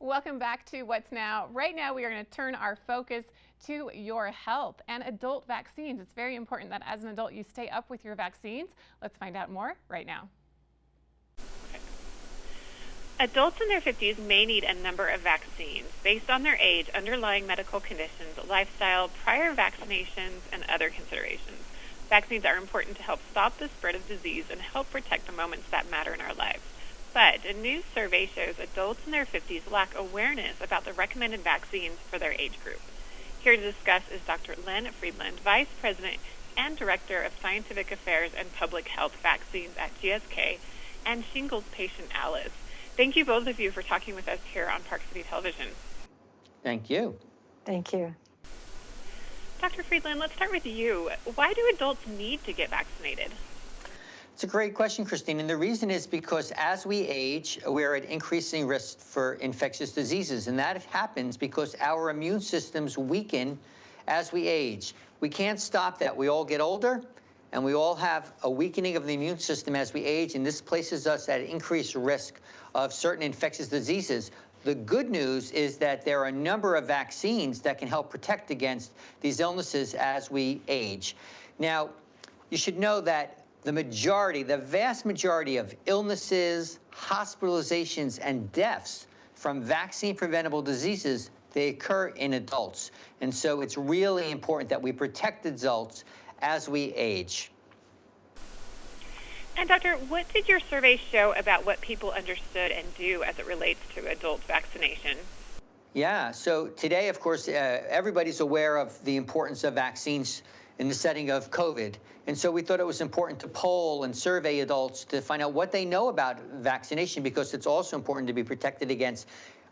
Welcome back to What's Now. Right now, we are going to turn our focus to your health and adult vaccines. It's very important that as an adult you stay up with your vaccines. Let's find out more right now. Adults in their 50s may need a number of vaccines based on their age, underlying medical conditions, lifestyle, prior vaccinations, and other considerations. Vaccines are important to help stop the spread of disease and help protect the moments that matter in our lives. But a new survey shows adults in their 50s lack awareness about the recommended vaccines for their age group. Here to discuss is Dr. Len Friedland, Vice President and Director of Scientific Affairs and Public Health Vaccines at GSK, and shingles patient Alice. Thank you both of you for talking with us here on Park City Television. Thank you. Thank you. Dr. Friedland, let's start with you. Why do adults need to get vaccinated? It's a great question, Christine, and the reason is because as we age, we're at increasing risk for infectious diseases, and that happens because our immune systems weaken as we age. We can't stop that. We all get older, and we all have a weakening of the immune system as we age, and this places us at increased risk of certain infectious diseases. The good news is that there are a number of vaccines that can help protect against these illnesses as we age. Now, you should know that the vast majority of illnesses, hospitalizations, and deaths from vaccine-preventable diseases, they occur in adults. And so it's really important that we protect adults as we age. And Doctor, what did your survey show about what people understood and do as it relates to adult vaccination? Yeah, so today, of course, everybody's aware of the importance of vaccines in the setting of COVID. And so we thought it was important to poll and survey adults to find out what they know about vaccination, because it's also important to be protected against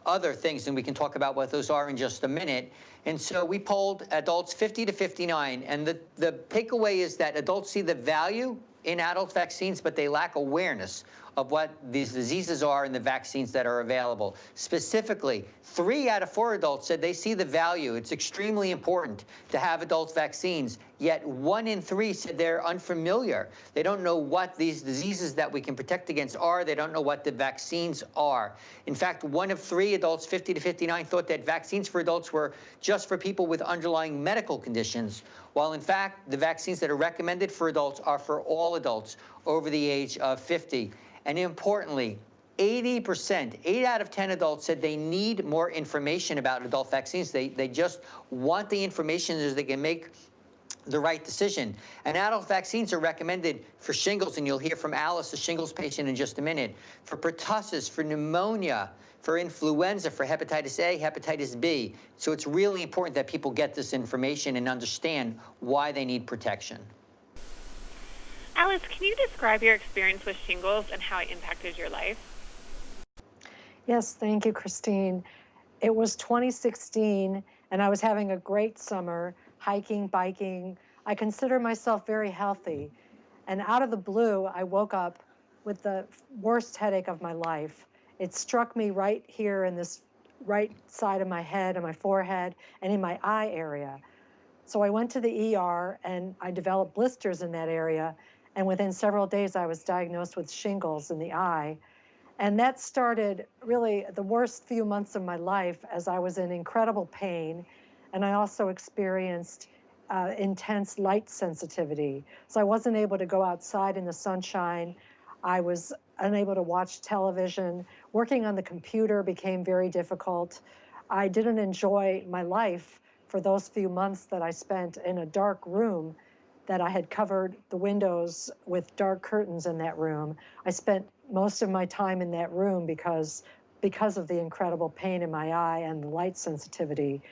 other things, and we can talk about what those are in just a minute. And so we polled adults 50 to 59, and the takeaway is that adults see the value in adult vaccines, but they lack awareness of what these diseases are and the vaccines that are available. Specifically, 3 out of 4 adults said they see the value. It's extremely important to have adult vaccines, yet 1 in 3 said they're unfamiliar. They don't know what these diseases that we can protect against are. They don't know what the vaccines are. In fact, 1 of 3 adults, 50 to 59, thought that vaccines for adults were just for people with underlying medical conditions, while in fact, the vaccines that are recommended for adults are for all adults over the age of 50. And importantly, 80%, 8 out of 10 adults said they need more information about adult vaccines. They just want the information so they can make the right decision. And adult vaccines are recommended for shingles, and you'll hear from Alice, a shingles patient, in just a minute, for pertussis, for pneumonia, for influenza, for hepatitis A, hepatitis B. So it's really important that people get this information and understand why they need protection. Alice, can you describe your experience with shingles and how it impacted your life? Yes, thank you, Christine. It was 2016, and I was having a great summer, hiking, biking. I consider myself very healthy. And out of the blue, I woke up with the worst headache of my life. It struck me right here in this right side of my head, and my forehead, and in my eye area. So I went to the ER, and I developed blisters in that area. And within several days, I was diagnosed with shingles in the eye. And that started really the worst few months of my life, as I was in incredible pain. And I also experienced intense light sensitivity. So I wasn't able to go outside in the sunshine. I was unable to watch television. Working on the computer became very difficult. I didn't enjoy my life for those few months that I spent in a dark room that I had covered the windows with dark curtains in that room. I spent most of my time in that room because of the incredible pain in my eye and the light sensitivity.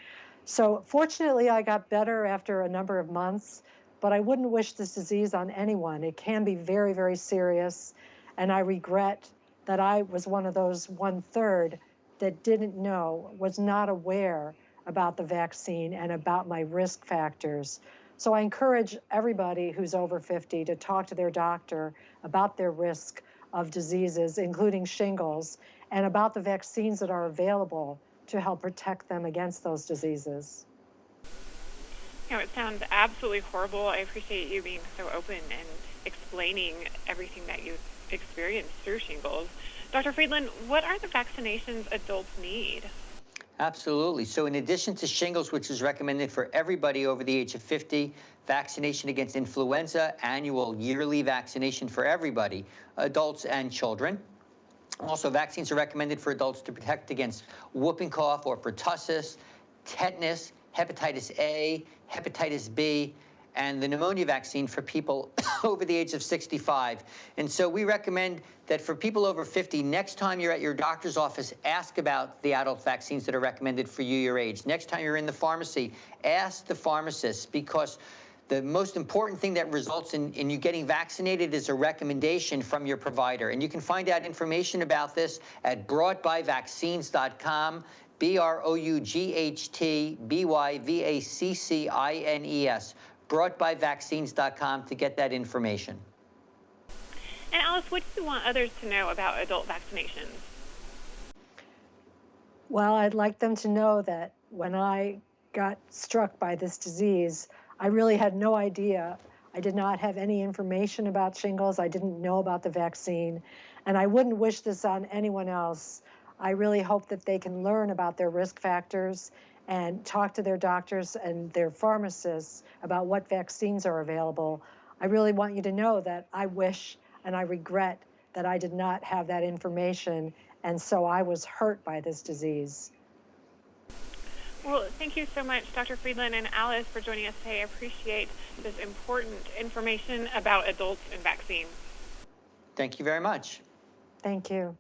So fortunately, I got better after a number of months, but I wouldn't wish this disease on anyone. It can be very, very serious, and I regret that I was one of those 1/3 that didn't know, was not aware about the vaccine and about my risk factors. So I encourage everybody who's over 50 to talk to their doctor about their risk of diseases, including shingles, and about the vaccines that are available to help protect them against those diseases. You know, it sounds absolutely horrible. I appreciate you being so open and explaining everything that you've experienced through shingles. Dr. Friedland, what are the vaccinations adults need? Absolutely. So in addition to shingles, which is recommended for everybody over the age of 50, vaccination against influenza, annual yearly vaccination for everybody, adults and children. Also, vaccines are recommended for adults to protect against whooping cough or pertussis, tetanus, hepatitis A, hepatitis B, and the pneumonia vaccine for people over the age of 65. And so we recommend that for people over 50, next time you're at your doctor's office, ask about the adult vaccines that are recommended for you, your age. Next time you're in the pharmacy, ask the pharmacist, because the most important thing that results in you getting vaccinated is a recommendation from your provider. And you can find out information about this at broughtbyvaccines.com, BROUGHTBYVACCINES, broughtbyvaccines.com to get that information. And Alice, what do you want others to know about adult vaccinations? Well, I'd like them to know that when I got struck by this disease, I really had no idea. I did not have any information about shingles. I didn't know about the vaccine, and I wouldn't wish this on anyone else. I really hope that they can learn about their risk factors and talk to their doctors and their pharmacists about what vaccines are available. I really want you to know that I wish and I regret that I did not have that information, and so I was hurt by this disease. Well, thank you so much, Dr. Friedland and Alice, for joining us today. I appreciate this important information about adults and vaccines. Thank you very much. Thank you.